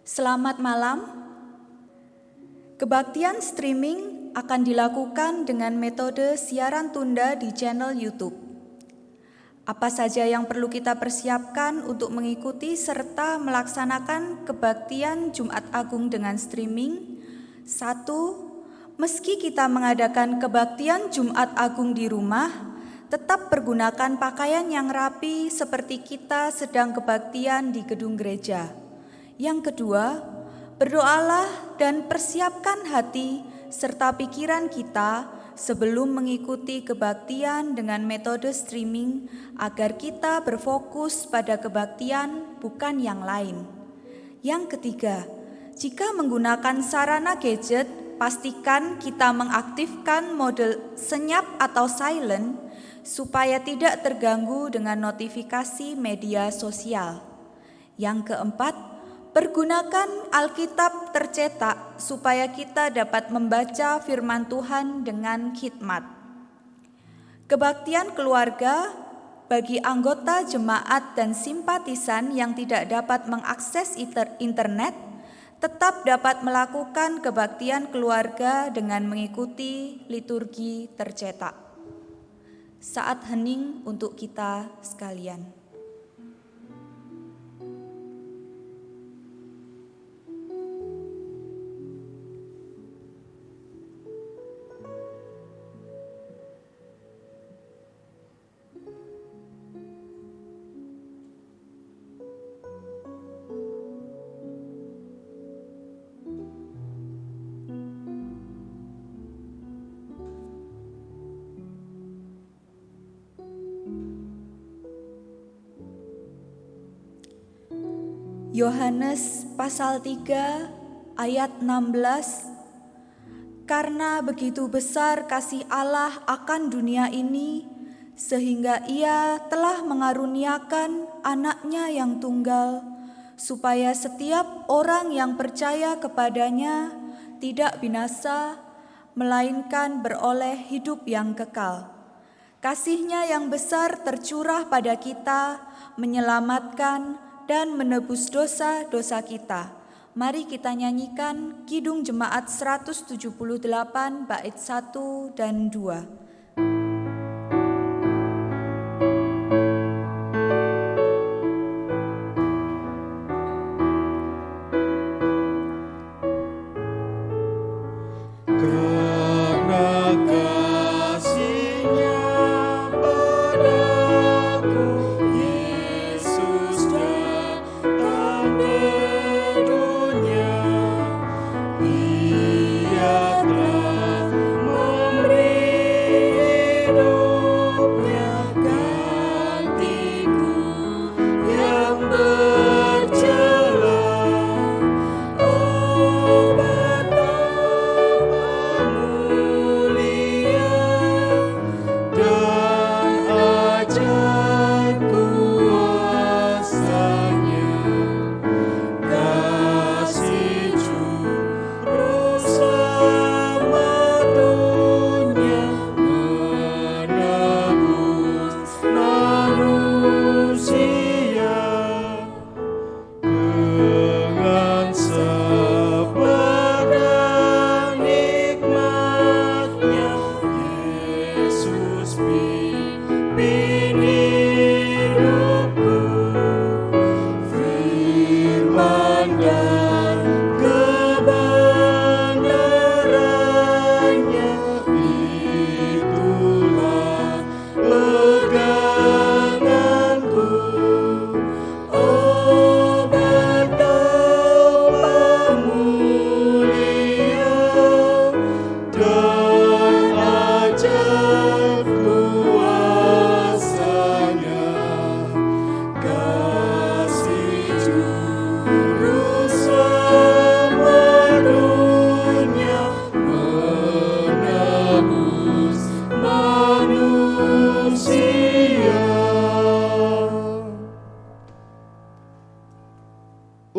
Selamat malam. Kebaktian streaming akan dilakukan dengan metode siaran tunda di channel YouTube. Apa saja yang perlu kita persiapkan untuk mengikuti serta melaksanakan kebaktian Jumat Agung dengan streaming? 1. Meski kita mengadakan kebaktian Jumat Agung di rumah, tetap pergunakan pakaian yang rapi seperti kita sedang kebaktian di gedung gereja. Yang kedua, berdoalah dan persiapkan hati serta pikiran kita sebelum mengikuti kebaktian dengan metode streaming agar kita berfokus pada kebaktian bukan yang lain. Yang ketiga, jika menggunakan sarana gadget, pastikan kita mengaktifkan mode senyap atau silent supaya tidak terganggu dengan notifikasi media sosial. Yang keempat, pergunakan Alkitab tercetak supaya kita dapat membaca firman Tuhan dengan khidmat. Kebaktian keluarga bagi anggota jemaat dan simpatisan yang tidak dapat mengakses internet tetap dapat melakukan kebaktian keluarga dengan mengikuti liturgi tercetak. Saat hening untuk kita sekalian. Yohanes pasal 3 ayat 16. Karena begitu besar kasih Allah akan dunia ini, sehingga Ia telah mengaruniakan anaknya yang tunggal, supaya setiap orang yang percaya kepadanya tidak binasa, melainkan beroleh hidup yang kekal. Kasih-Nya yang besar tercurah pada kita, menyelamatkan dan menebus dosa-dosa kita. Mari kita nyanyikan Kidung Jemaat 178 bait 1 dan 2.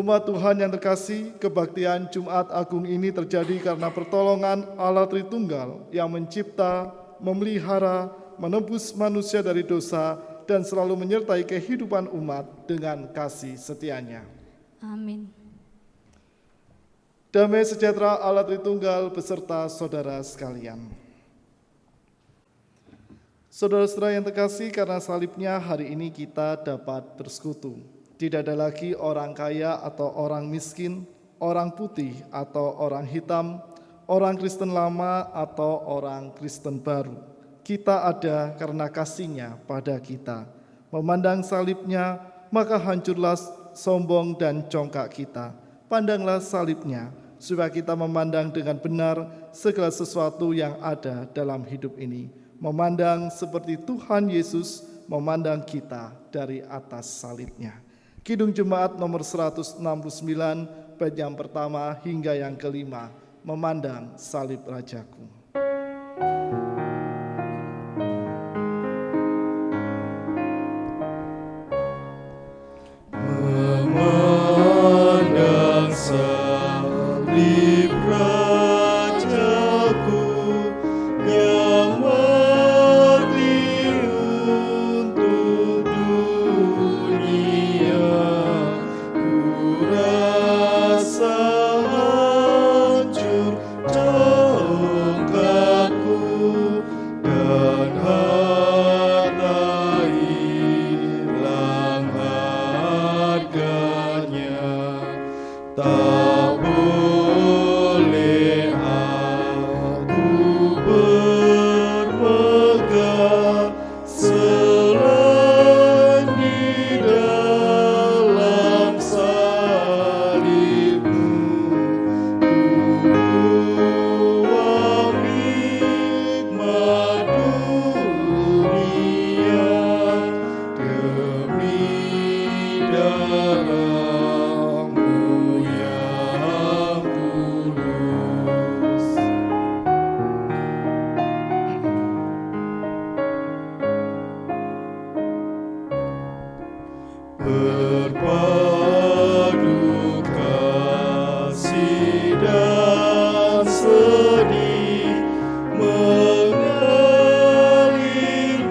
Umat Tuhan yang terkasih, kebaktian Jumat Agung ini terjadi karena pertolongan Allah Tritunggal yang mencipta, memelihara, menebus manusia dari dosa, dan selalu menyertai kehidupan umat dengan kasih setianya. Amin. Damai sejahtera Allah Tritunggal beserta saudara sekalian. Saudara-saudara yang terkasih, karena salibnya hari ini kita dapat bersekutu. Tidak ada lagi orang kaya atau orang miskin, orang putih atau orang hitam, orang Kristen lama atau orang Kristen baru. Kita ada karena kasih-Nya pada kita. Memandang salibnya, maka hancurlah sombong dan congkak kita. Pandanglah salibnya, supaya kita memandang dengan benar segala sesuatu yang ada dalam hidup ini. Memandang seperti Tuhan Yesus memandang kita dari atas salibnya. Kidung Jemaat nomor 169, bait yang pertama hingga yang kelima, memandang salib Rajaku. Memandang salib Rajaku yang mati untuk dunia, ku rasa hancur congkakku dan harta hilang harganya. Tak boleh aku bermegah selain di dalam salib-Mu. Tuang nikmat dunia demi darah-Mu yang tulus. Berpadu kasih dan sedih mengalir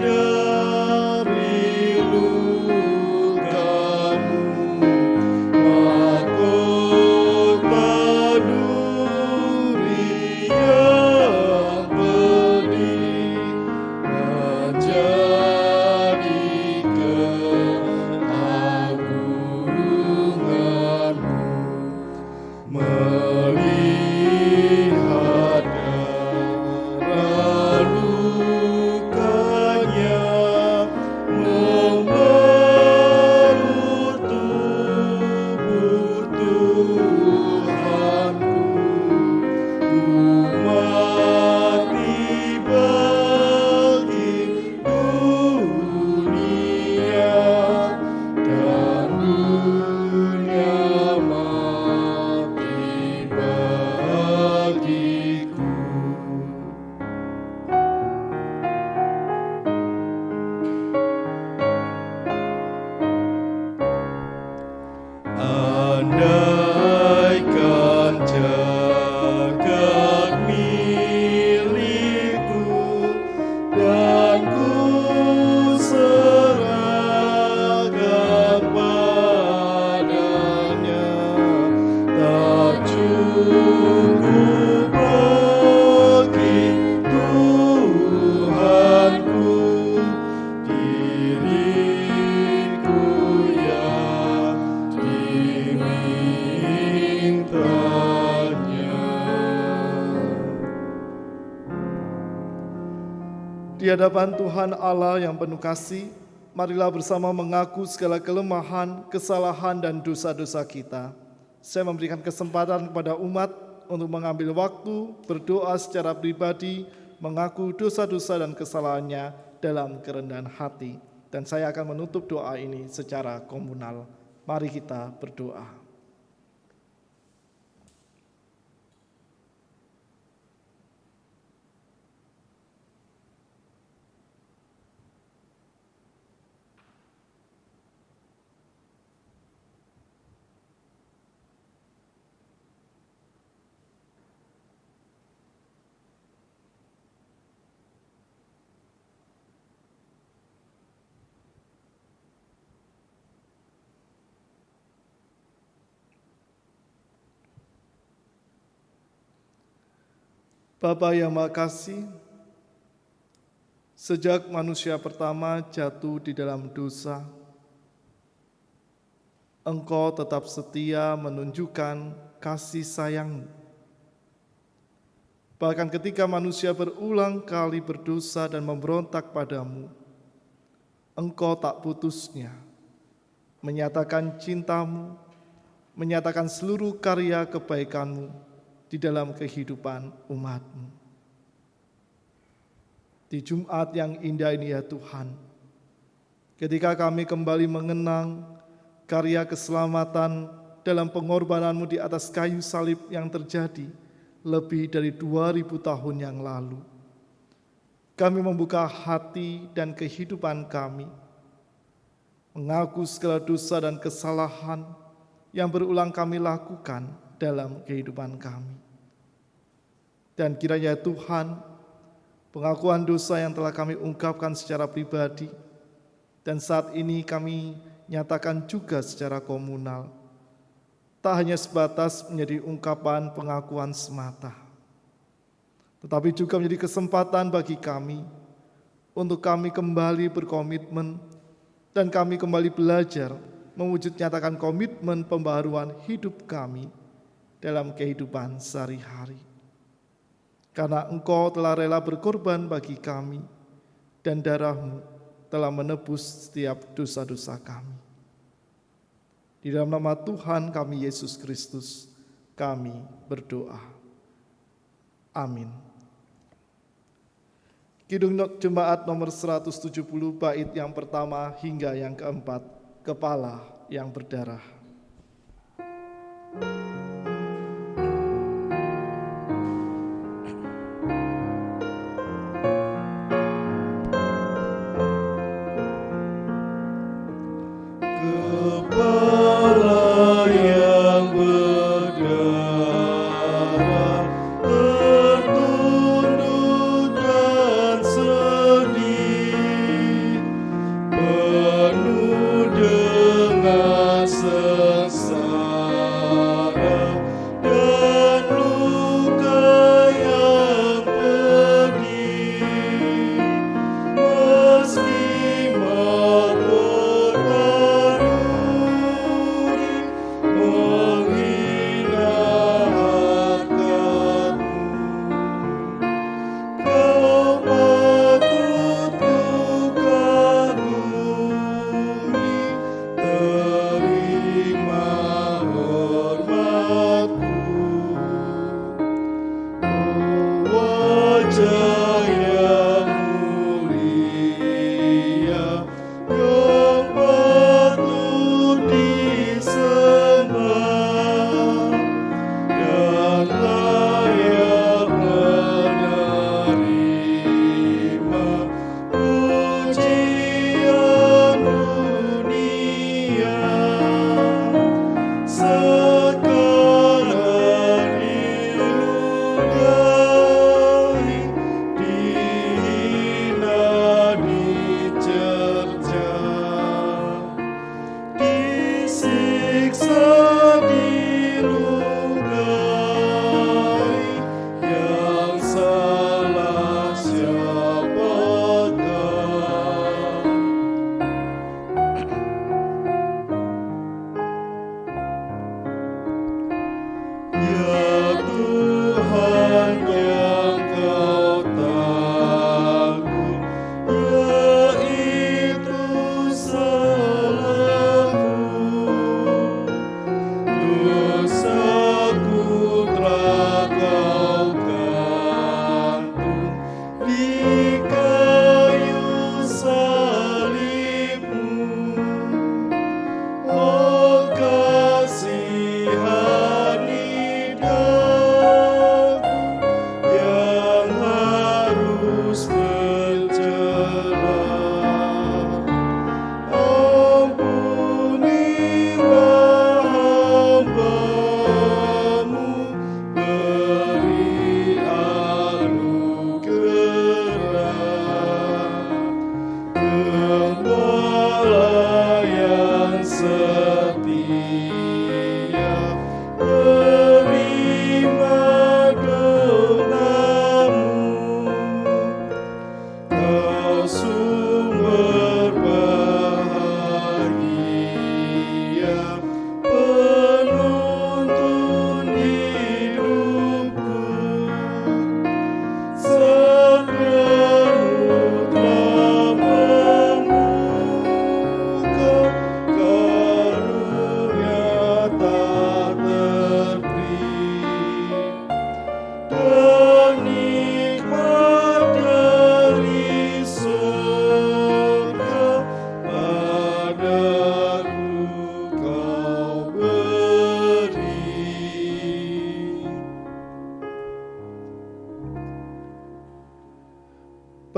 dari luka-Mu. Mahkota duri yang pedih menjadi keagungan-Mu. Melihat darah lukanya membalut tubuh Tuhanku, ku mati bagi dunia dan dunia mati bagiku. Andaikan jagat milikku dan ku serahkan padanya, tak cukup bagi Tuhanku diriku yang dimintanya. Di hadapan Tuhan Allah yang penuh kasih, marilah bersama mengaku segala kelemahan, kesalahan, dan dosa-dosa kita. Saya memberikan kesempatan kepada umat untuk mengambil waktu berdoa secara pribadi, mengaku dosa-dosa dan kesalahannya dalam kerendahan hati. Dan saya akan menutup doa ini secara komunal. Mari kita berdoa. Bapa yang Maha Kasih, sejak manusia pertama jatuh di dalam dosa, Engkau tetap setia menunjukkan kasih sayang-Mu. Bahkan ketika manusia berulang kali berdosa dan memberontak padamu, Engkau tak putusnya menyatakan cinta-Mu, menyatakan seluruh karya kebaikan-Mu di dalam kehidupan umat-Mu. Di Jumat yang indah ini ya Tuhan, ketika kami kembali mengenang karya keselamatan dalam pengorbanan-Mu di atas kayu salib yang terjadi lebih dari 2000 tahun yang lalu, kami membuka hati dan kehidupan kami, mengaku segala dosa dan kesalahan yang berulang kami lakukan dalam kehidupan kami. Dan kiranya Tuhan, pengakuan dosa yang telah kami ungkapkan secara pribadi dan saat ini kami nyatakan juga secara komunal, tak hanya sebatas menjadi ungkapan pengakuan semata, tetapi juga menjadi kesempatan bagi kami untuk kami kembali berkomitmen dan kami kembali belajar mewujud nyatakan komitmen pembaharuan hidup kami dalam kehidupan sehari-hari. Karena Engkau telah rela berkorban bagi kami dan darah-Mu telah menebus setiap dosa-dosa kami. Di dalam nama Tuhan kami Yesus Kristus, kami berdoa. Amin. Kidung Jemaat nomor 170 bait yang pertama hingga yang keempat, kepala yang berdarah. Kepala yang berdarah, tertunduk dan sedih, penuh dengan sengsara dan luka yang pedih. Meski maut menghina harta-Mu, Kau patut kukagumi, terima hormat-Ku. Wajah yang mulia, yang patut disembah dan layak menerima pujian dunia. Sekarang diludahi, dihina, dicerca, disiksa, diludahi, yang salah siapakah? Ya Tuhan yang Kau tanggung, yaitu salahku. Dosaku telah Kau gantung di kayu salib-Mu. Oh kasihani dan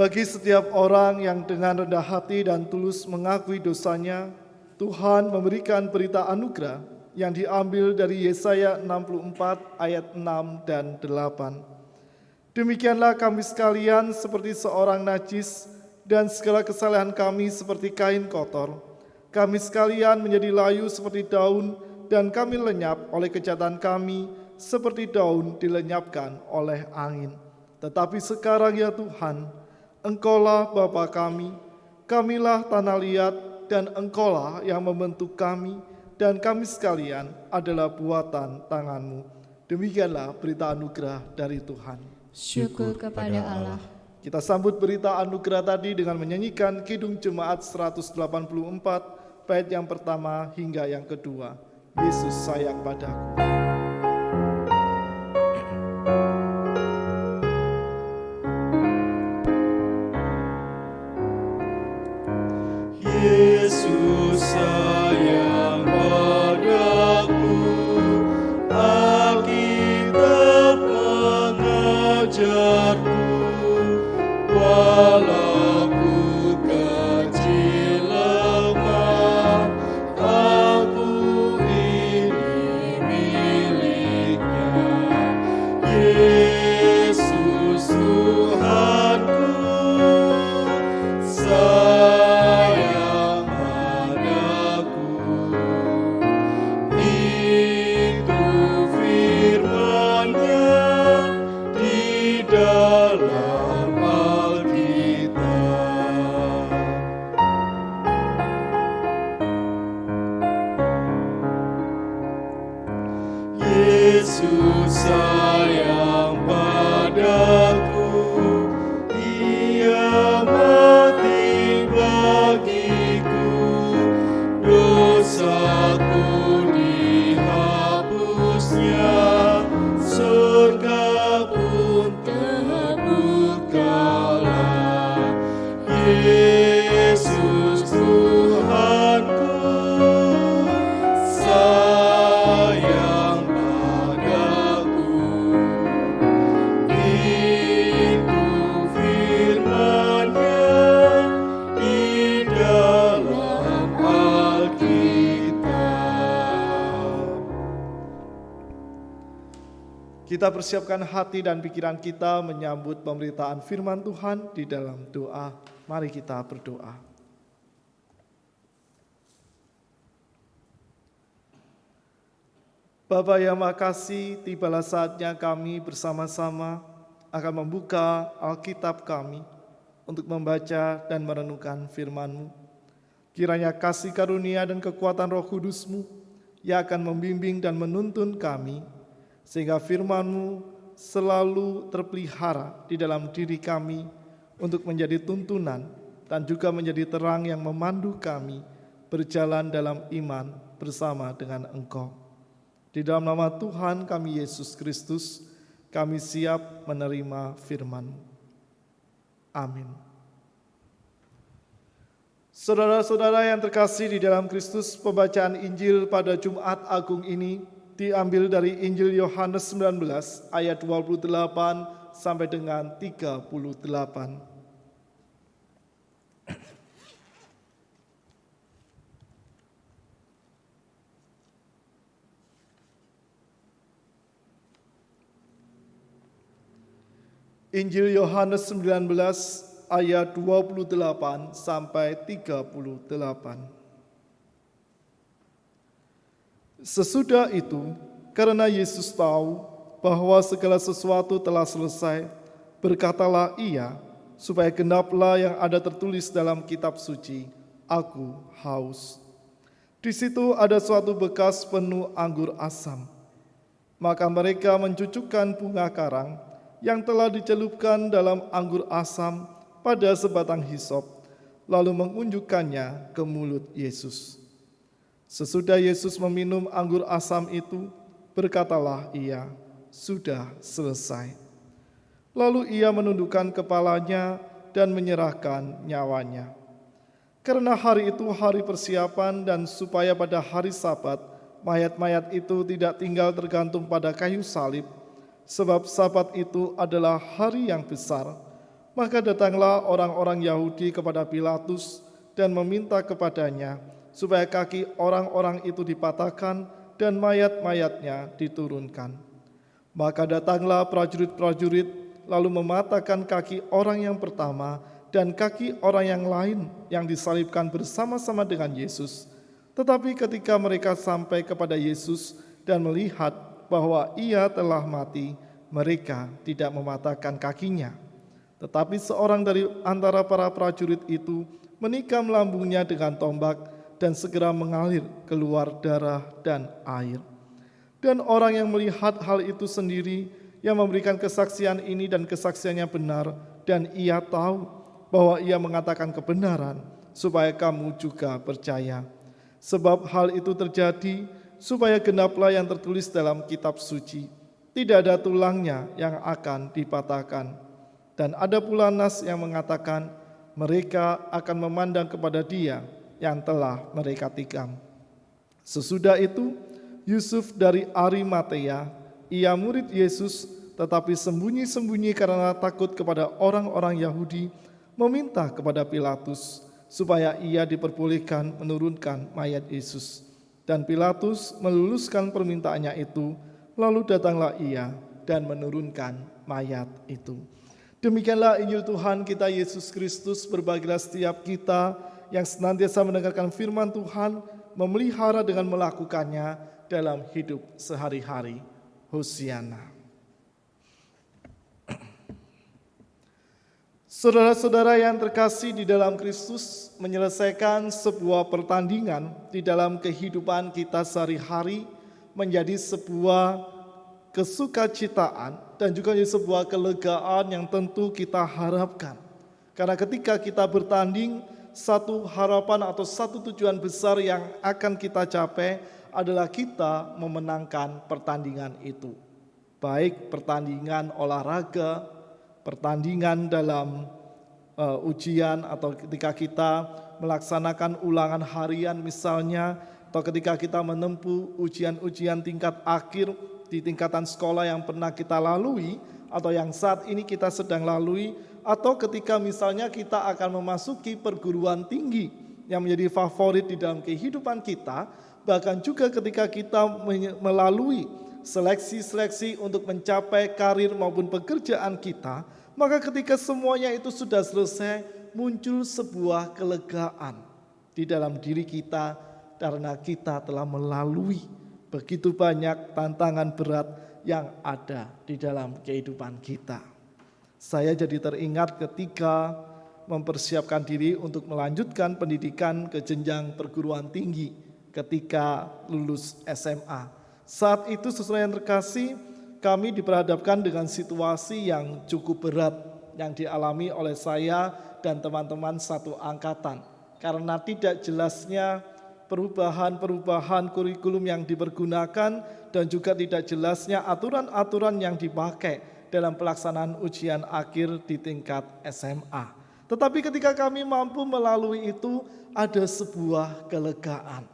Bagi setiap orang yang dengan rendah hati dan tulus mengakui dosanya, Tuhan memberikan berita anugerah yang diambil dari Yesaya 64 ayat 6 dan 8. Demikianlah kami sekalian seperti seorang najis, dan segala kesalahan kami seperti kain kotor. Kami sekalian menjadi layu seperti daun, dan kami lenyap oleh kejahatan kami seperti daun dilenyapkan oleh angin. Tetapi sekarang ya Tuhan, Engkaulah Bapa kami, kamilah tanah liat, dan Engkaulah yang membentuk kami, dan kami sekalian adalah buatan tangan-Mu. Demikianlah berita anugerah dari Tuhan. Syukur kepada Allah. Kita sambut berita anugerah tadi dengan menyanyikan Kidung Jemaat 184, bait yang pertama hingga yang kedua. Yesus sayang padaku. Yesus sayang padaku, Alkitab mengajarku, walau ku kecil lemah, aku ini miliknya. Yesus Tuhanku, sayang padaku. Itu firman-Nya di dalam Alkitab. Yesus sayang padaku, Dia mati bagiku, dosaku dihapusnya, surga pun terbukalah. Yesus Tuhanku, sayang padaku. Itu firman-Nya di dalam Alkitab. Kita persiapkan hati dan pikiran kita menyambut pemberitaan firman Tuhan di dalam doa. Mari kita berdoa. Bapa yang makasih, tibalah saatnya kami bersama-sama akan membuka Alkitab kami untuk membaca dan merenungkan firman-Mu. Kiranya kasih karunia dan kekuatan Roh Kudus-Mu yang akan membimbing dan menuntun kami, sehingga firman-Mu selalu terpelihara di dalam diri kami untuk menjadi tuntunan dan juga menjadi terang yang memandu kami berjalan dalam iman bersama dengan Engkau. Di dalam nama Tuhan kami Yesus Kristus, kami siap menerima firman-Mu. Amin. Saudara-saudara yang terkasih di dalam Kristus, pembacaan Injil pada Jumat Agung ini diambil dari Injil Yohanes 19 ayat 28 sampai dengan 38. Injil Yohanes 19 ayat 28 sampai 38. Sesudah itu, karena Yesus tahu bahwa segala sesuatu telah selesai, berkatalah Ia, supaya genaplah yang ada tertulis dalam kitab suci, "Aku haus." Di situ ada suatu bekas penuh anggur asam. Maka mereka mencucukkan bunga karang yang telah dicelupkan dalam anggur asam pada sebatang hisop, lalu mengunjukkannya ke mulut Yesus. Sesudah Yesus meminum anggur asam itu, berkatalah Ia, "Sudah selesai." Lalu Ia menundukkan kepalanya dan menyerahkan nyawanya. Karena hari itu hari persiapan dan supaya pada hari Sabat, mayat-mayat itu tidak tinggal tergantung pada kayu salib, sebab Sabat itu adalah hari yang besar, Maka datanglah orang-orang Yahudi kepada Pilatus dan meminta kepadanya supaya kaki orang-orang itu dipatahkan dan mayat-mayatnya diturunkan. Maka datanglah prajurit-prajurit lalu mematahkan kaki orang yang pertama dan kaki orang yang lain yang disalibkan bersama-sama dengan Yesus. Tetapi ketika mereka sampai kepada Yesus dan melihat bahwa ia telah mati, mereka tidak mematahkan kakinya. Tetapi seorang dari antara para prajurit itu menikam lambungnya dengan tombak dan segera mengalir keluar darah dan air. Dan orang yang melihat hal itu sendiri, yang memberikan kesaksian ini dan kesaksiannya benar, dan ia tahu bahwa ia mengatakan kebenaran, supaya kamu juga percaya. Sebab hal itu terjadi supaya genaplah yang tertulis dalam kitab suci, tidak ada tulangnya yang akan dipatahkan. Dan ada pula nas yang mengatakan mereka akan memandang kepada Dia yang telah mereka tikam. Sesudah itu Yusuf dari Arimatea, ia murid Yesus, tetapi sembunyi-sembunyi karena takut kepada orang-orang Yahudi, meminta kepada Pilatus supaya ia diperbolehkan menurunkan mayat Yesus. Dan Pilatus meluluskan permintaannya itu, lalu datanglah ia dan menurunkan mayat itu. Demikianlah Injil Tuhan kita Yesus Kristus. Berbahagialah setiap kita yang senantiasa mendengarkan firman Tuhan, memelihara dengan melakukannya dalam hidup sehari-hari. Hosiana. Saudara-saudara yang terkasih di dalam Kristus, menyelesaikan sebuah pertandingan di dalam kehidupan kita sehari-hari menjadi sebuah kesukacitaan dan juga menjadi sebuah kelegaan yang tentu kita harapkan. Karena ketika kita bertanding, satu harapan atau satu tujuan besar yang akan kita capai adalah kita memenangkan pertandingan itu. Baik pertandingan olahraga, pertandingan dalam ujian, atau ketika kita melaksanakan ulangan harian misalnya, atau ketika kita menempuh ujian-ujian tingkat akhir di tingkatan sekolah yang pernah kita lalui atau yang saat ini kita sedang lalui, atau ketika misalnya kita akan memasuki perguruan tinggi yang menjadi favorit di dalam kehidupan kita, bahkan juga ketika kita melalui seleksi-seleksi untuk mencapai karir maupun pekerjaan kita, maka ketika semuanya itu sudah selesai, muncul sebuah kelegaan di dalam diri kita karena kita telah melalui begitu banyak tantangan berat yang ada di dalam kehidupan kita. Saya jadi teringat ketika mempersiapkan diri untuk melanjutkan pendidikan ke jenjang perguruan tinggi ketika lulus SMA. Saat itu saudara yang terkasih, kami diperhadapkan dengan situasi yang cukup berat yang dialami oleh saya dan teman-teman satu angkatan. Karena tidak jelasnya perubahan-perubahan kurikulum yang dipergunakan dan juga tidak jelasnya aturan-aturan yang dipakai dalam pelaksanaan ujian akhir di tingkat SMA. Tetapi ketika kami mampu melalui itu, ada sebuah kelegaan.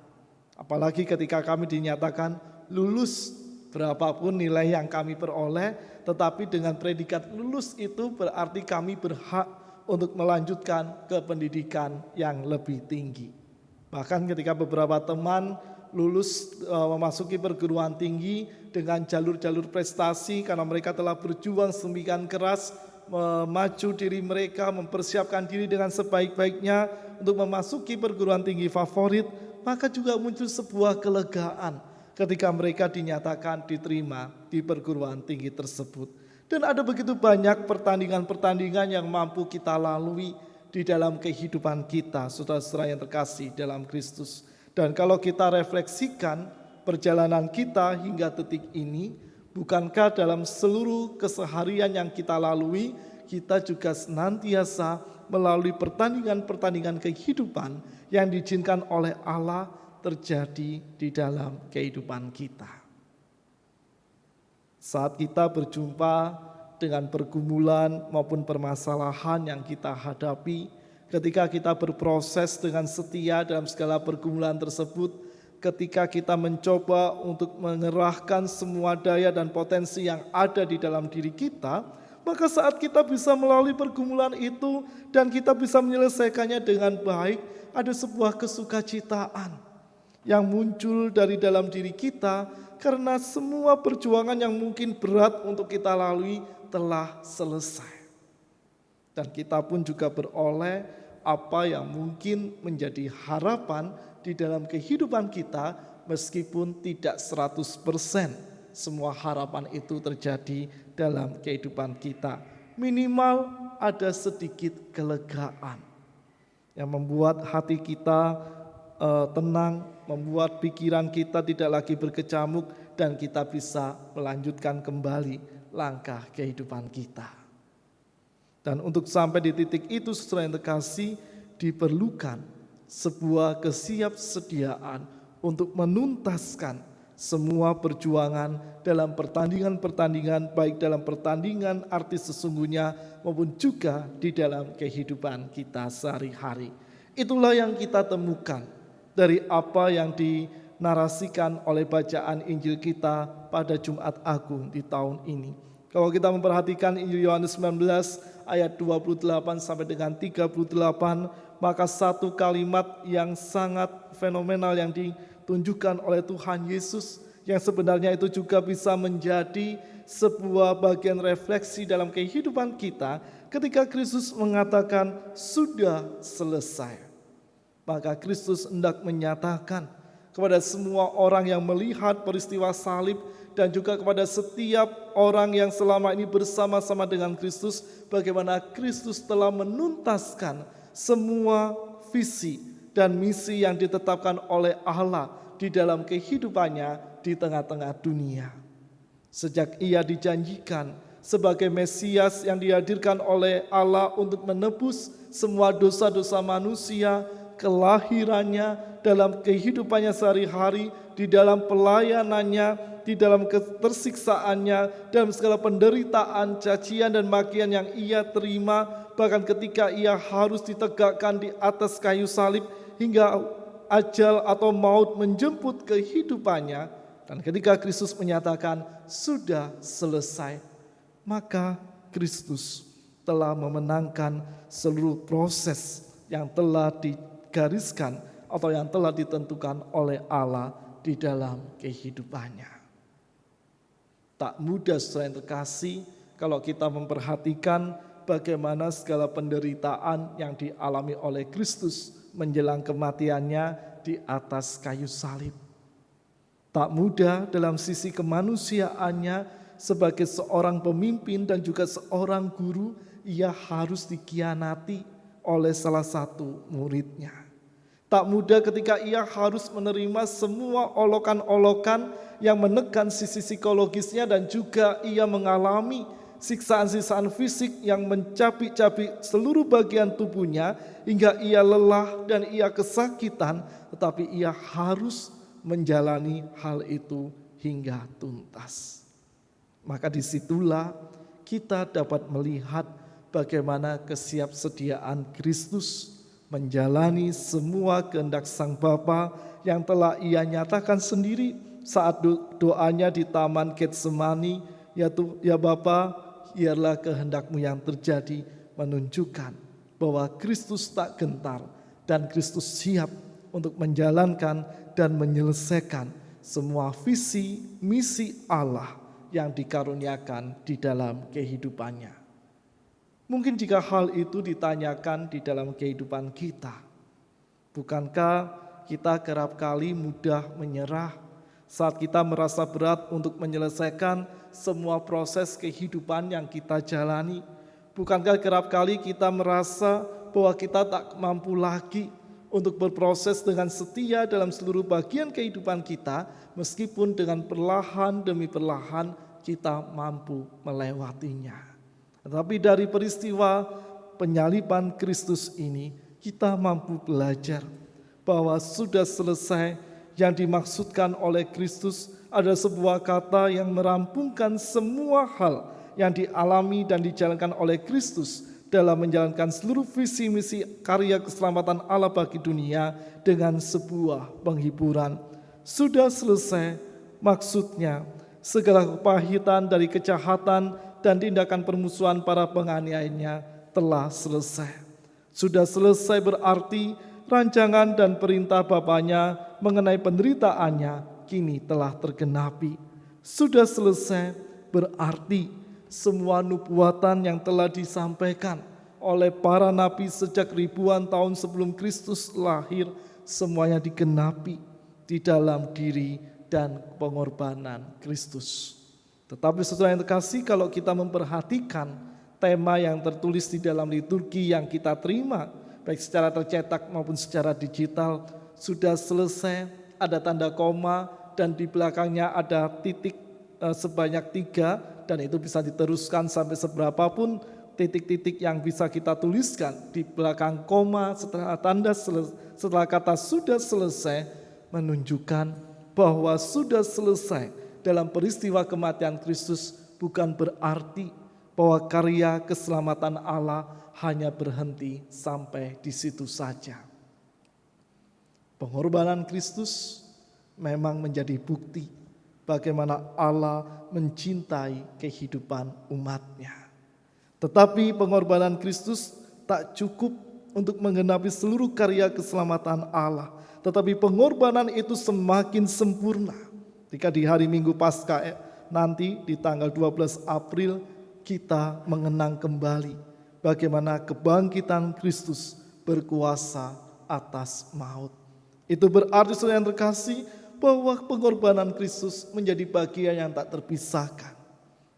Apalagi ketika kami dinyatakan lulus, berapapun nilai yang kami peroleh, tetapi dengan predikat lulus itu berarti kami berhak untuk melanjutkan ke pendidikan yang lebih tinggi. Bahkan ketika beberapa teman lulus memasuki perguruan tinggi dengan jalur-jalur prestasi karena mereka telah berjuang sedemikian keras, memacu diri mereka, mempersiapkan diri dengan sebaik-baiknya untuk memasuki perguruan tinggi favorit, maka juga muncul sebuah kelegaan ketika mereka dinyatakan diterima di perguruan tinggi tersebut. Dan ada begitu banyak pertandingan-pertandingan yang mampu kita lalui di dalam kehidupan kita, saudara-saudara yang terkasih dalam Kristus. Dan kalau kita refleksikan perjalanan kita hingga detik ini, bukankah dalam seluruh keseharian yang kita lalui, kita juga senantiasa melalui pertandingan-pertandingan kehidupan yang diizinkan oleh Allah terjadi di dalam kehidupan kita. Saat kita berjumpa dengan pergumulan maupun permasalahan yang kita hadapi, ketika kita berproses dengan setia dalam segala pergumulan tersebut, ketika kita mencoba untuk mengerahkan semua daya dan potensi yang ada di dalam diri kita, Maka saat kita bisa melalui pergumulan itu dan kita bisa menyelesaikannya dengan baik, ada sebuah kesukacitaan yang muncul dari dalam diri kita karena semua perjuangan yang mungkin berat untuk kita lalui telah selesai. Dan kita pun juga beroleh apa yang mungkin menjadi harapan di dalam kehidupan kita meskipun tidak 100% semua harapan itu terjadi dalam kehidupan kita. Minimal ada sedikit kelegaan yang membuat hati kita tenang, membuat pikiran kita tidak lagi berkecamuk dan kita bisa melanjutkan kembali langkah kehidupan kita. Dan untuk sampai di titik itu, saudara yang terkasih, diperlukan sebuah kesiapsediaan untuk menuntaskan semua perjuangan dalam pertandingan-pertandingan, baik dalam pertandingan arti sesungguhnya maupun juga di dalam kehidupan kita sehari-hari. Itulah yang kita temukan dari apa yang dinarasikan oleh bacaan Injil kita pada Jumat Agung di tahun ini. Kalau kita memperhatikan Injil Yohanes 19 ayat 28 sampai dengan 38, maka satu kalimat yang sangat fenomenal yang ditunjukkan oleh Tuhan Yesus yang sebenarnya itu juga bisa menjadi sebuah bagian refleksi dalam kehidupan kita ketika Kristus mengatakan sudah selesai. Maka Kristus hendak menyatakan kepada semua orang yang melihat peristiwa salib dan juga kepada setiap orang yang selama ini bersama-sama dengan Kristus, bagaimana Kristus telah menuntaskan semua visi dan misi yang ditetapkan oleh Allah di dalam kehidupannya di tengah-tengah dunia. Sejak ia dijanjikan sebagai Mesias yang dihadirkan oleh Allah untuk menebus semua dosa-dosa manusia, kelahirannya, dalam kehidupannya sehari-hari, di dalam pelayanannya, di dalam ketersiksaannya, dalam segala penderitaan, cacian dan makian yang ia terima, bahkan ketika ia harus ditegakkan di atas kayu salib hingga ajal atau maut menjemput kehidupannya. Dan ketika Kristus menyatakan sudah selesai, maka Kristus telah memenangkan seluruh proses yang telah digariskan atau yang telah ditentukan oleh Allah di dalam kehidupannya. Tak mudah, saudara yang terkasih, kalau kita memperhatikan bagaimana segala penderitaan yang dialami oleh Kristus menjelang kematiannya di atas kayu salib. Tak mudah dalam sisi kemanusiaannya sebagai seorang pemimpin dan juga seorang guru, ia harus dikhianati oleh salah satu muridnya. Tak mudah ketika ia harus menerima semua olokan-olokan yang menekan sisi psikologisnya dan juga ia mengalami siksaan-siksaan fisik yang mencabik-cabik seluruh bagian tubuhnya hingga ia lelah dan ia kesakitan, tetapi ia harus menjalani hal itu hingga tuntas. Maka disitulah kita dapat melihat bagaimana kesiapsediaan Kristus menjalani semua kehendak Sang Bapa yang telah ia nyatakan sendiri saat doanya di Taman Getsemani, yaitu, ya Bapa, biarlah kehendak-Mu yang terjadi, menunjukkan bahwa Kristus tak gentar dan Kristus siap untuk menjalankan dan menyelesaikan semua visi misi Allah yang dikaruniakan di dalam kehidupannya. Mungkin jika hal itu ditanyakan di dalam kehidupan kita, bukankah kita kerap kali mudah menyerah saat kita merasa berat untuk menyelesaikan semua proses kehidupan yang kita jalani? Bukankah kerap kali kita merasa bahwa kita tak mampu lagi untuk berproses dengan setia dalam seluruh bagian kehidupan kita, meskipun dengan perlahan demi perlahan kita mampu melewatinya. Tetapi dari peristiwa penyaliban Kristus ini, kita mampu belajar bahwa sudah selesai. Yang dimaksudkan oleh Kristus adalah sebuah kata yang merampungkan semua hal yang dialami dan dijalankan oleh Kristus dalam menjalankan seluruh visi misi karya keselamatan Allah bagi dunia dengan sebuah penghiburan. Sudah selesai, maksudnya segala kepahitan dari kejahatan, dan tindakan permusuhan para penganiayanya telah selesai. Sudah selesai berarti rancangan dan perintah Bapaknya mengenai penderitaannya kini telah tergenapi. Sudah selesai berarti semua nubuatan yang telah disampaikan oleh para nabi sejak ribuan tahun sebelum Kristus lahir semuanya digenapi di dalam diri dan pengorbanan Kristus. Tetapi saudara yang terkasih, kalau kita memperhatikan tema yang tertulis di dalam liturgi yang kita terima, baik secara tercetak maupun secara digital, sudah selesai, ada tanda koma, dan di belakangnya ada titik sebanyak 3, dan itu bisa diteruskan sampai seberapapun titik-titik yang bisa kita tuliskan di belakang koma setelah kata sudah selesai, menunjukkan bahwa sudah selesai dalam peristiwa kematian Kristus bukan berarti bahwa karya keselamatan Allah hanya berhenti sampai di situ saja. Pengorbanan Kristus memang menjadi bukti bagaimana Allah mencintai kehidupan umatnya. Tetapi pengorbanan Kristus tak cukup untuk menggenapi seluruh karya keselamatan Allah. Tetapi pengorbanan itu semakin sempurna. Ketika di hari Minggu Paskah nanti di tanggal 12 April kita mengenang kembali bagaimana kebangkitan Kristus berkuasa atas maut. Itu berarti saudara yang terkasih bahwa pengorbanan Kristus menjadi bagian yang tak terpisahkan.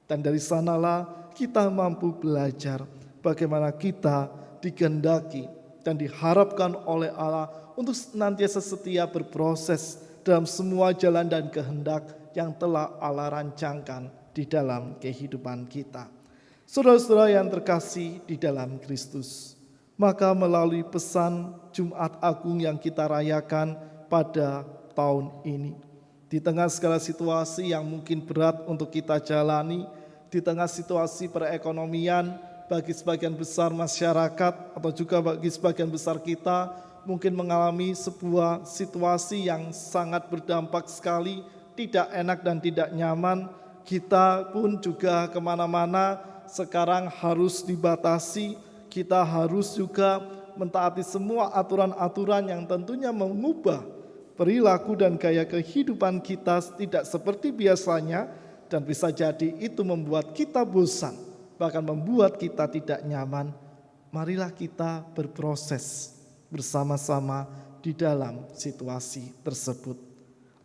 Dan dari sanalah kita mampu belajar bagaimana kita dikehendaki dan diharapkan oleh Allah untuk senantiasa setia berproses dalam semua jalan dan kehendak yang telah Allah rancangkan di dalam kehidupan kita. Saudara-saudara yang terkasih di dalam Kristus, maka melalui pesan Jumat Agung yang kita rayakan pada tahun ini, di tengah segala situasi yang mungkin berat untuk kita jalani, di tengah situasi perekonomian bagi sebagian besar masyarakat atau juga bagi sebagian besar kita mungkin mengalami sebuah situasi yang sangat berdampak sekali, tidak enak dan tidak nyaman. Kita pun juga kemana-mana sekarang harus dibatasi, kita harus juga mentaati semua aturan-aturan yang tentunya mengubah perilaku dan gaya kehidupan kita tidak seperti biasanya. Dan bisa jadi itu membuat kita bosan, bahkan membuat kita tidak nyaman. Marilah kita berproses bersama-sama di dalam situasi tersebut.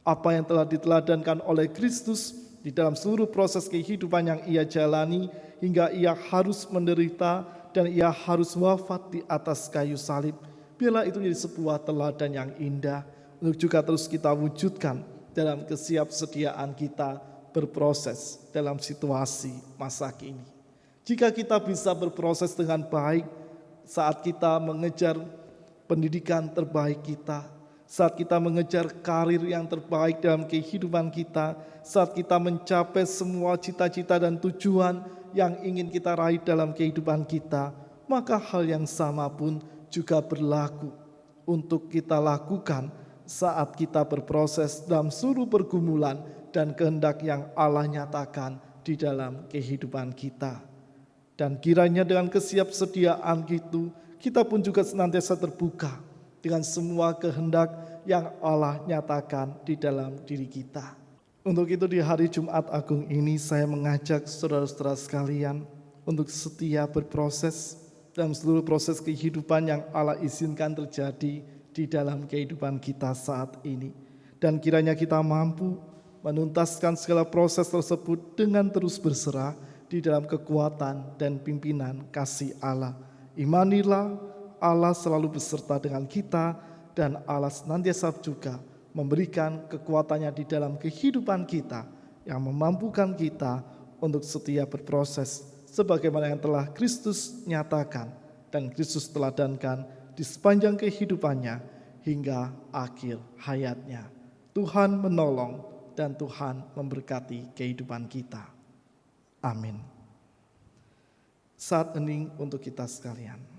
Apa yang telah diteladankan oleh Kristus di dalam seluruh proses kehidupan yang ia jalani, hingga ia harus menderita dan ia harus wafat di atas kayu salib. Biarlah itu menjadi sebuah teladan yang indah untuk juga terus kita wujudkan dalam kesiapsediaan kita berproses dalam situasi masa kini. Jika kita bisa berproses dengan baik saat kita mengejar pendidikan terbaik kita, saat kita mengejar karir yang terbaik dalam kehidupan kita, saat kita mencapai semua cita-cita dan tujuan yang ingin kita raih dalam kehidupan kita, maka hal yang sama pun juga berlaku untuk kita lakukan saat kita berproses dalam seluruh pergumulan dan kehendak yang Allah nyatakan di dalam kehidupan kita. Dan kiranya dengan kesiapsediaan itu, kita pun juga senantiasa terbuka dengan semua kehendak yang Allah nyatakan di dalam diri kita. Untuk itu di hari Jumat Agung ini saya mengajak saudara-saudara sekalian untuk setia berproses dalam seluruh proses kehidupan yang Allah izinkan terjadi di dalam kehidupan kita saat ini. Dan kiranya kita mampu menuntaskan segala proses tersebut dengan terus berserah di dalam kekuatan dan pimpinan kasih Allah. Imanilah Allah selalu beserta dengan kita dan Allah senantiasa juga memberikan kekuatannya di dalam kehidupan kita yang memampukan kita untuk setia berproses sebagaimana yang telah Kristus nyatakan dan Kristus teladankan di sepanjang kehidupannya hingga akhir hayatnya. Tuhan menolong dan Tuhan memberkati kehidupan kita. Amin. Saat hening untuk kita sekalian.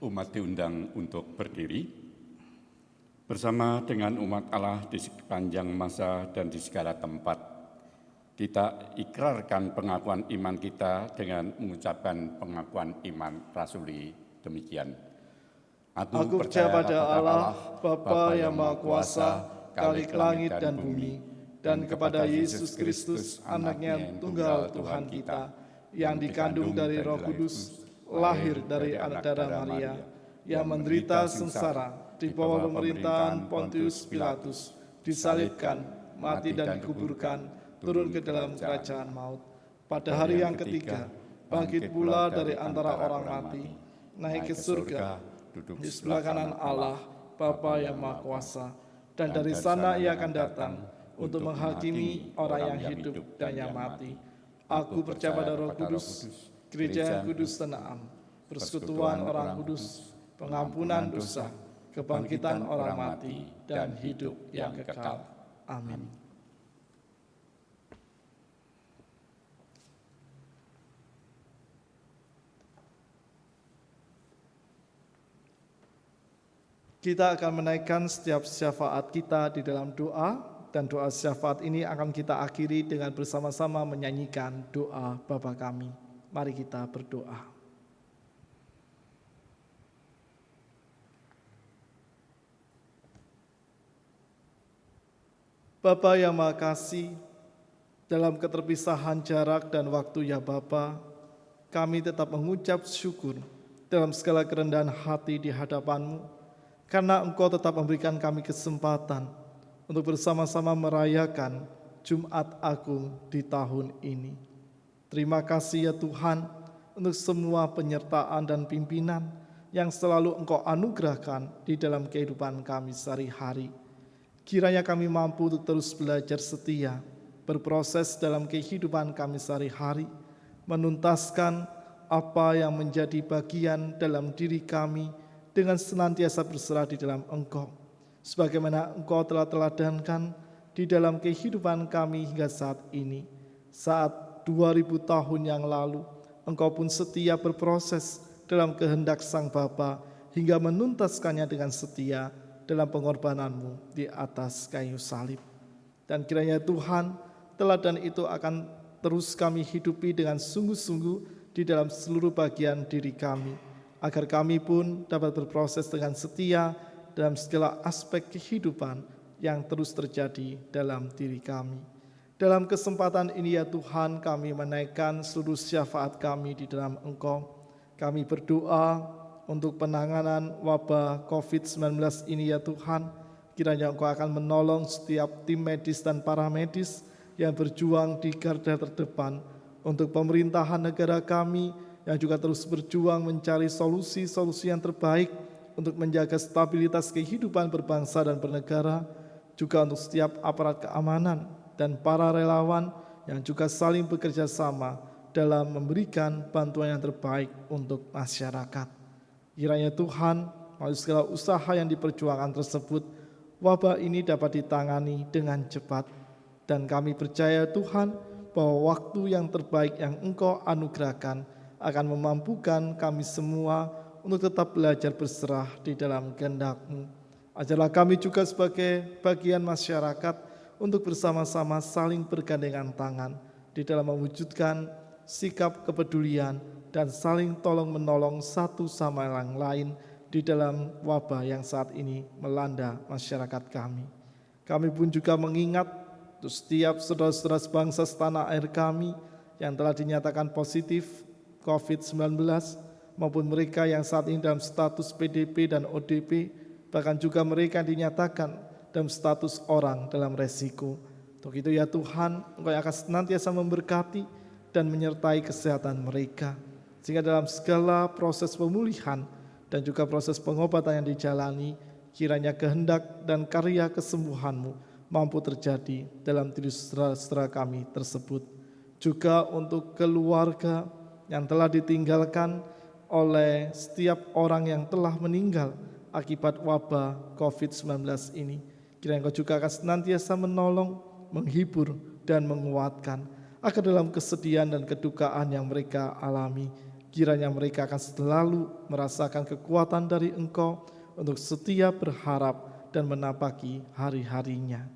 umat diundang untuk berdiri. Bersama dengan umat Allah di sepanjang masa dan di segala tempat, kita ikrarkan pengakuan iman kita dengan mengucapkan pengakuan iman rasuli demikian. Aku percaya pada Allah, Bapa yang Maha Kuasa, Khalik langit dan bumi, dan kepada Yesus Kristus, anaknya yang tunggal Tuhan kita, yang dikandung dari Roh Kudus, lahir dari anak darah Maria, yang menderita sengsara di bawah pemerintahan Pontius Pilatus, disalibkan, mati dan dikuburkan, turun ke dalam kerajaan maut. Pada hari yang ketiga, bangkit pula dari antara orang mati, naik ke surga, duduk di sebelah kanan Allah, Bapa yang Maha Kuasa, dan dari sana ia akan datang untuk menghakimi orang yang hidup dan yang mati. Aku percaya pada Roh Kudus, gereja yang kudus dan am, persekutuan orang kudus, pengampunan dosa, kebangkitan orang mati, dan hidup yang kekal. Amin. Kita akan menaikkan setiap syafaat kita di dalam doa, dan doa syafaat ini akan kita akhiri dengan bersama-sama menyanyikan doa Bapa kami. Mari kita berdoa. Bapa yang Maha Kasih, dalam keterpisahan jarak dan waktu ya Bapa, kami tetap mengucap syukur dalam segala kerendahan hati di hadapan-Mu, karena Engkau tetap memberikan kami kesempatan untuk bersama-sama merayakan Jumat Agung di tahun ini. Terima kasih ya Tuhan untuk semua penyertaan dan pimpinan yang selalu Engkau anugerahkan di dalam kehidupan kami sehari-hari. Kiranya kami mampu untuk terus belajar setia, berproses dalam kehidupan kami sehari-hari, menuntaskan apa yang menjadi bagian dalam diri kami dengan senantiasa berserah di dalam Engkau, sebagaimana Engkau telah teladankan di dalam kehidupan kami hingga saat ini. Saat 2000 tahun yang lalu, Engkau pun setia berproses dalam kehendak Sang Bapa hingga menuntaskannya dengan setia dalam pengorbanan-Mu di atas kayu salib. Dan kiranya Tuhan, teladan itu akan terus kami hidupi dengan sungguh-sungguh di dalam seluruh bagian diri kami, agar kami pun dapat berproses dengan setia dalam segala aspek kehidupan yang terus terjadi dalam diri kami. Dalam kesempatan ini ya Tuhan, kami menaikkan seluruh syafaat kami di dalam Engkau. Kami berdoa untuk penanganan wabah COVID-19 ini ya Tuhan. Kiranya Engkau akan menolong setiap tim medis dan paramedis yang berjuang di garda terdepan untuk pemerintahan negara kami, yang juga terus berjuang mencari solusi-solusi yang terbaik untuk menjaga stabilitas kehidupan berbangsa dan bernegara, juga untuk setiap aparat keamanan dan para relawan yang juga saling bekerja sama dalam memberikan bantuan yang terbaik untuk masyarakat. Kiranya Tuhan, melalui segala usaha yang diperjuangkan tersebut, wabah ini dapat ditangani dengan cepat. Dan kami percaya Tuhan, bahwa waktu yang terbaik yang Engkau anugerahkan akan memampukan kami semua untuk tetap belajar berserah di dalam kehendak-Mu. Ajarlah kami juga sebagai bagian masyarakat untuk bersama-sama saling bergandengan tangan di dalam mewujudkan sikap kepedulian dan saling tolong-menolong satu sama yang lain di dalam wabah yang saat ini melanda masyarakat kami. Kami pun juga mengingat untuk setiap saudara-saudara sebangsa setanah air kami yang telah dinyatakan positif COVID-19, maupun mereka yang saat ini dalam status PDP dan ODP, bahkan juga mereka yang dinyatakan dalam status orang dalam resiko. Untuk itu ya Tuhan, Engkau akan senantiasa memberkati dan menyertai kesehatan mereka, sehingga dalam segala proses pemulihan dan juga proses pengobatan yang dijalani, kiranya kehendak dan karya kesembuhan-Mu mampu terjadi dalam diri saudara-saudara kami tersebut. Juga untuk keluarga yang telah ditinggalkan oleh setiap orang yang telah meninggal akibat wabah COVID-19 ini. Kiranya Engkau juga akan senantiasa menolong, menghibur, dan menguatkan, agar dalam kesedihan dan kedukaan yang mereka alami, Kiranya mereka akan selalu merasakan kekuatan dari Engkau untuk setia berharap dan menapaki hari-harinya.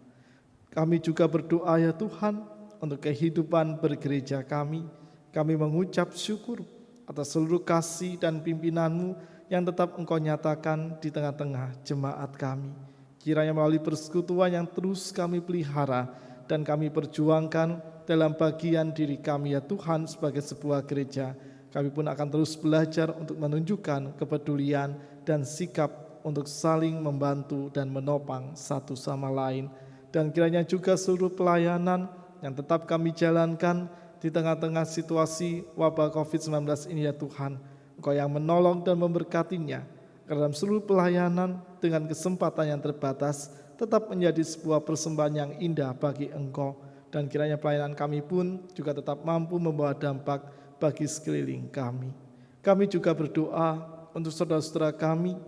Kami juga berdoa ya Tuhan untuk kehidupan bergereja kami. Kami mengucap syukur atas seluruh kasih dan pimpinan-Mu yang tetap Engkau nyatakan di tengah-tengah jemaat kami. Kiranya melalui persekutuan yang terus kami pelihara dan kami perjuangkan dalam bagian diri kami ya Tuhan sebagai sebuah gereja, kami pun akan terus belajar untuk menunjukkan kepedulian dan sikap untuk saling membantu dan menopang satu sama lain. Dan kiranya juga seluruh pelayanan yang tetap kami jalankan di tengah-tengah situasi wabah COVID-19 ini ya Tuhan, Engkau yang menolong dan memberkatinya. Dalam seluruh pelayanan dengan kesempatan yang terbatas tetap menjadi sebuah persembahan yang indah bagi Engkau. Dan kiranya pelayanan kami pun juga tetap mampu membawa dampak bagi sekeliling kami. Kami juga berdoa untuk saudara-saudara kami,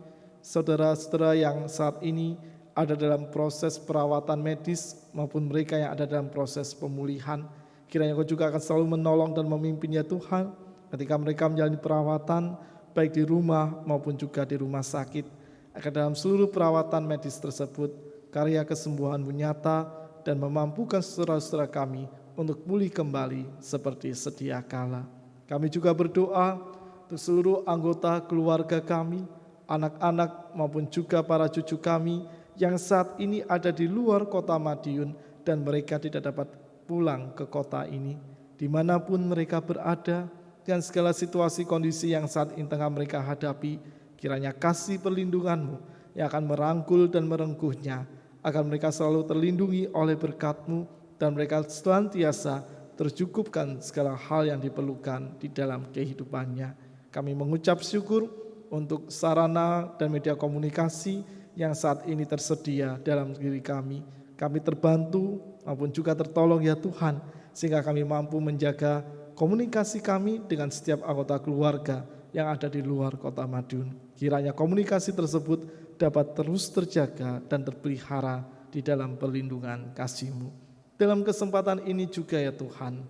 saudara-saudara yang saat ini ada dalam proses perawatan medis maupun mereka yang ada dalam proses pemulihan. Kiranya Engkau juga akan selalu menolong dan memimpin ya Tuhan ketika mereka menjalani perawatan baik di rumah maupun juga di rumah sakit. Agar dalam seluruh perawatan medis tersebut karya kesembuhan-Mu nyata dan memampukan saudara-saudara kami untuk pulih kembali seperti sedia kala. Kami juga berdoa untuk seluruh anggota keluarga kami, anak-anak maupun juga para cucu kami yang saat ini ada di luar kota Madiun dan mereka tidak dapat pulang ke kota ini. Dimanapun mereka berada, dengan segala situasi kondisi yang saat ini tengah mereka hadapi, kiranya kasih perlindungan-Mu yang akan merangkul dan merengkuhnya, agar mereka selalu terlindungi oleh berkat-Mu dan mereka senantiasa tercukupkan segala hal yang diperlukan di dalam kehidupannya. Kami mengucap syukur untuk sarana dan media komunikasi yang saat ini tersedia dalam diri kami. Kami terbantu maupun juga tertolong ya Tuhan, sehingga kami mampu menjaga komunikasi kami dengan setiap anggota keluarga yang ada di luar kota Madiun. Kiranya komunikasi tersebut dapat terus terjaga dan terpelihara di dalam perlindungan kasih-Mu. Dalam kesempatan ini juga ya Tuhan,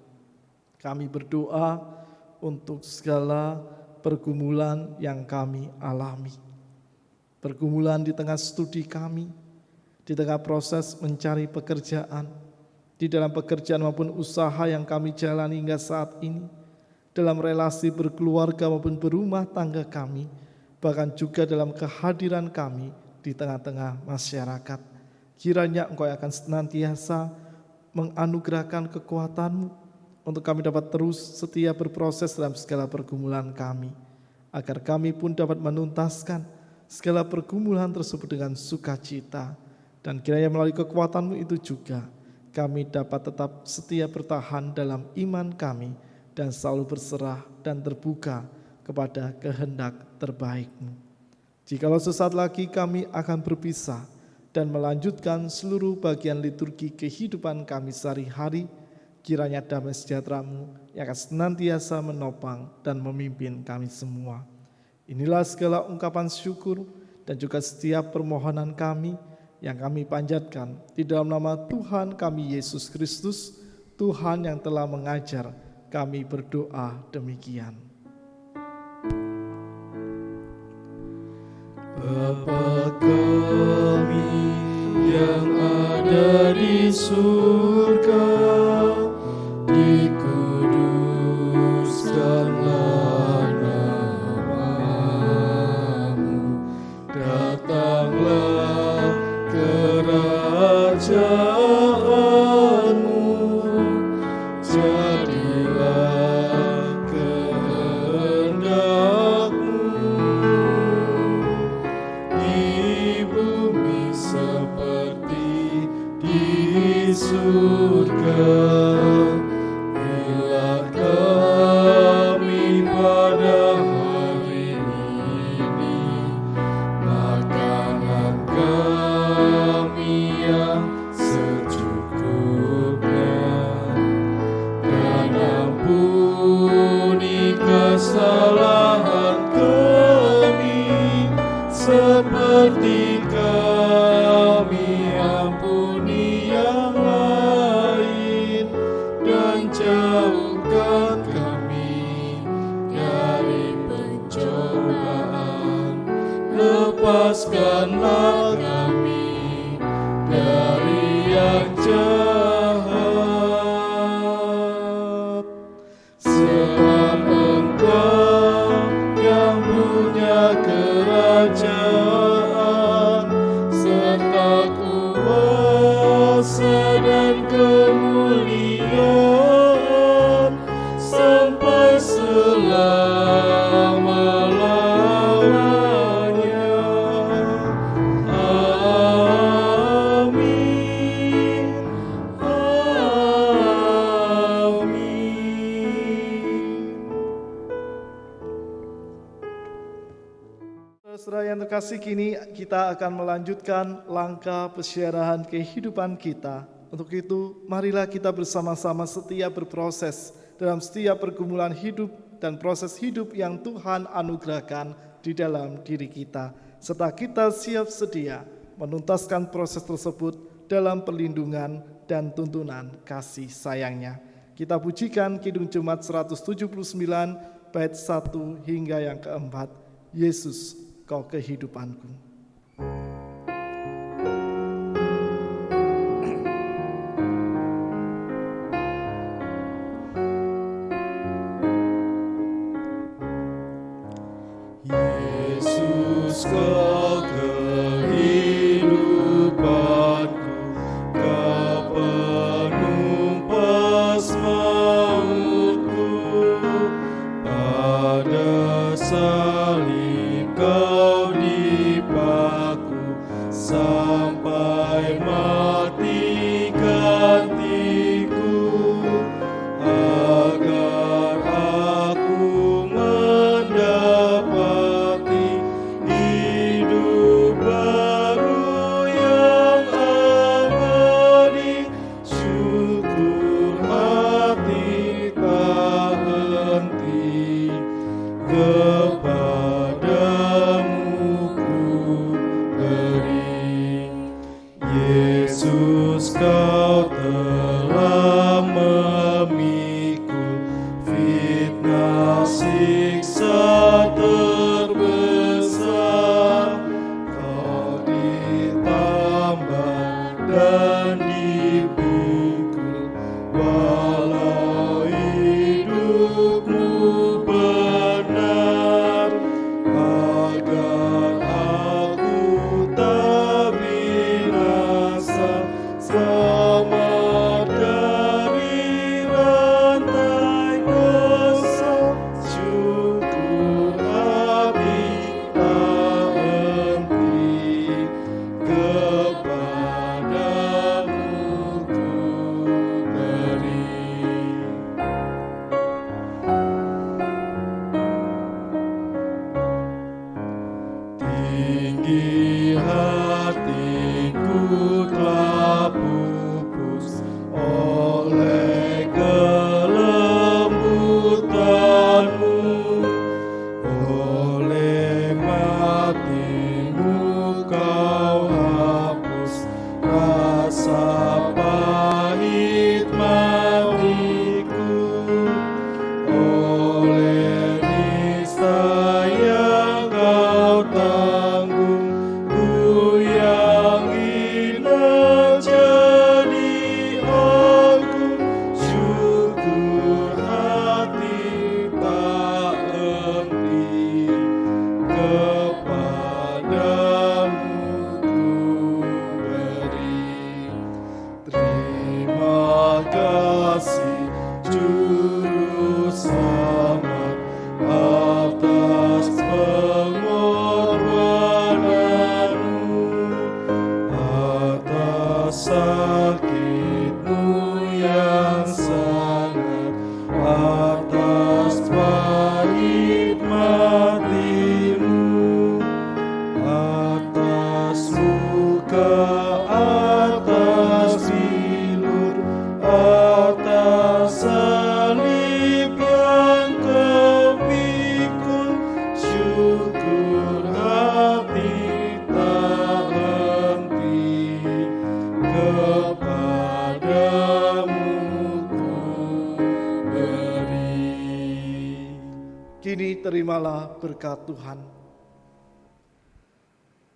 kami berdoa untuk segala pergumulan yang kami alami. Pergumulan di tengah studi kami, di tengah proses mencari pekerjaan, di dalam pekerjaan maupun usaha yang kami jalani hingga saat ini, dalam relasi berkeluarga maupun berumah tangga kami, bahkan juga dalam kehadiran kami di tengah-tengah masyarakat. Kiranya Engkau akan senantiasa menganugerahkan kekuatan-Mu untuk kami dapat terus setia berproses dalam segala pergumulan kami, agar kami pun dapat menuntaskan segala pergumulan tersebut dengan sukacita. Dan kiranya melalui kekuatan-Mu itu juga kami dapat tetap setia bertahan dalam iman kami dan selalu berserah dan terbuka kepada kehendak terbaik-Mu. Jikalau sesaat lagi kami akan berpisah dan melanjutkan seluruh bagian liturgi kehidupan kami sehari-hari, kiranya damai sejahtera-Mu yang akan senantiasa menopang dan memimpin kami semua. Inilah segala ungkapan syukur dan juga setiap permohonan kami yang kami panjatkan di dalam nama Tuhan kami Yesus Kristus, Tuhan yang telah mengajar kami berdoa demikian. Bapa kami yang ada di surga, dikuduskanlah nama-Mu, datanglah kerajaan-Mu, jadilah kehendak-Mu di bumi seperti di surga. Berilah kami pada hari ini makanan kami yang secukupnya, dan ampuni kesalahan kami seperti kami ampuni yang lain, dan kemuliaan sampai selama-lamanya. Amin. Saudara yang terkasih, kini kita akan melanjutkan langkah pesiarahan kehidupan kita. Untuk itu, marilah kita bersama-sama setia berproses dalam setiap pergumulan hidup dan proses hidup yang Tuhan anugerahkan di dalam diri kita. Serta kita siap sedia menuntaskan proses tersebut dalam perlindungan dan tuntunan kasih sayangnya. Kita pujikan Kidung Jemaat 179 bait 1 hingga yang keempat. Yesus, Kau kehidupanku. Yesus, Kau kehidupanku, Kau penumpas mautku. Pada salib Kau dipaku, sampai mati gantiku, agar aku mendapati hidup baru yang abadi. Syukur hati tak henti, kepadamu ku beri. Yesus, Kau telah memikul fitnah siksa terbesar. Kau ditambah dan dipikul, walau hidupmu benar, agar aku tak binasa, selamat dari rantai dosa. Syukur hati tak henti, kepadamu ku beri. Tinggi hatiku telah pupus oleh kelembutanmu, oleh matimu Kau hapus rasa pahit matiku, oleh niscaya Kau tanggung ku yang hina jadi aku. Syukur hati tak henti, kepadamu ku beri. Terima kasih Juru Selamat atas pengorbananmu, atas sakitmu yang sangat, atas pahit matimu, atas luka, atas bilur, atas salib yang Kau pikul. Syukur hati tak henti, kepadamu ku beri. Kini terimalah berkat Tuhan.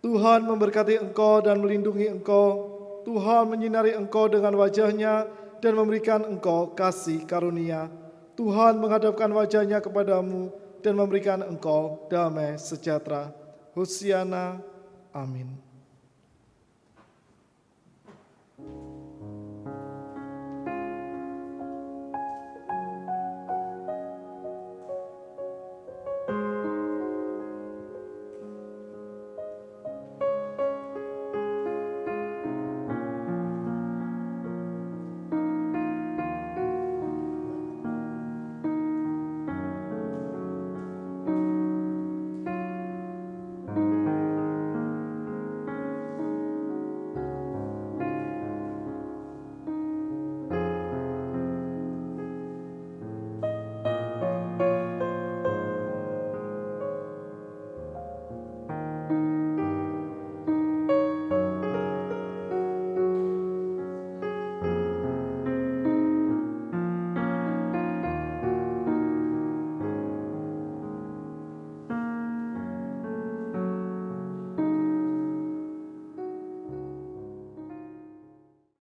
Tuhan memberkati engkau dan melindungi engkau. Tuhan menyinari engkau dengan wajah-Nya dan memberikan engkau kasih karunia. Tuhan menghadapkan wajah-Nya kepadamu dan memberikan engkau damai sejahtera. Hosiana. Amin.